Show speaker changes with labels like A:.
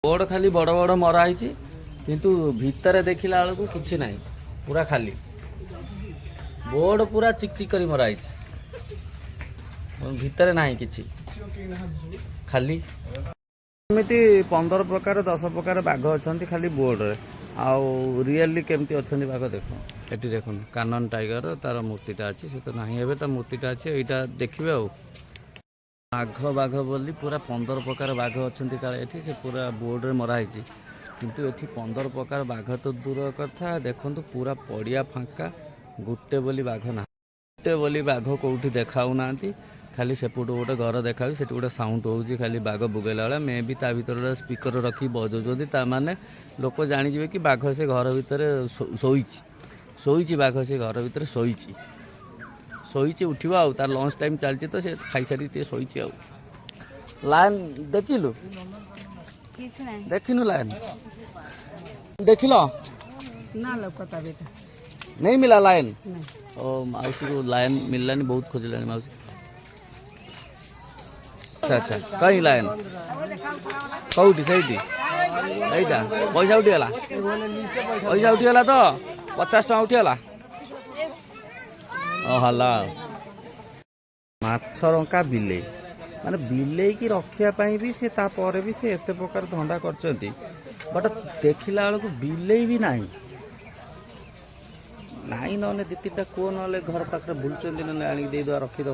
A: board खाली बड़ बड़ मराई किंतु भितर देखला बेलू कि ना पूरा खाली बोर्ड पूरा चिकचिक कर मराई भितर ना कि खाली एमती 15 प्रकार 10 प्रकार बाघ अच्छा खाली बोर्ड रे आउ रियली केमती अच्छा बाघ देख ये देख कानन टाइगर तार मूर्तिटा अच्छी से तो ना एवं मूर्तिटा अच्छी यहाँ देखिए बाघ बाघ बोली पूरा 15 प्रकार बाघ अच्छा काले से पूरा बोर्ड रे मराई किंतु ये 15 प्रकार बाघ तो दूर कथा देखु पूरा पड़िया फांका गोटे बोली बाघ ना गोटे बोली बाघ कौटी देखा खाली सेपट गोटे घर देखा से गोटे साउंड हो खाली बाघ बुगेला वाला मे भी ता भर स्पीकर रखी बजाउं ताने लोक जाणीजे कि बाघ से घर भितर शोची बाघ से घर भितर शोची उठवा आ तार लंच टाइम चलती तो से खाई सारी शोची आ लाइन देखिलु देखिनु लाइन देखिल नहीं मिला लाइन ओ मौसी को लाइन मिललानी बहुत खोजलानी मौसी अच्छा अच्छा कहीं लाइन कौटी से पैसा उठीगला पैसा उठीगला तो 50 टका उठीगला हला माछरंका बिले माने बिले की रखिया भी से तापर भी से एते प्रकार धंदा करचंती बट देखिला बेलू बिले भी नहीं नाई ना दी तीन को ना घर पाखे बुलूँ ना आनिक रखीद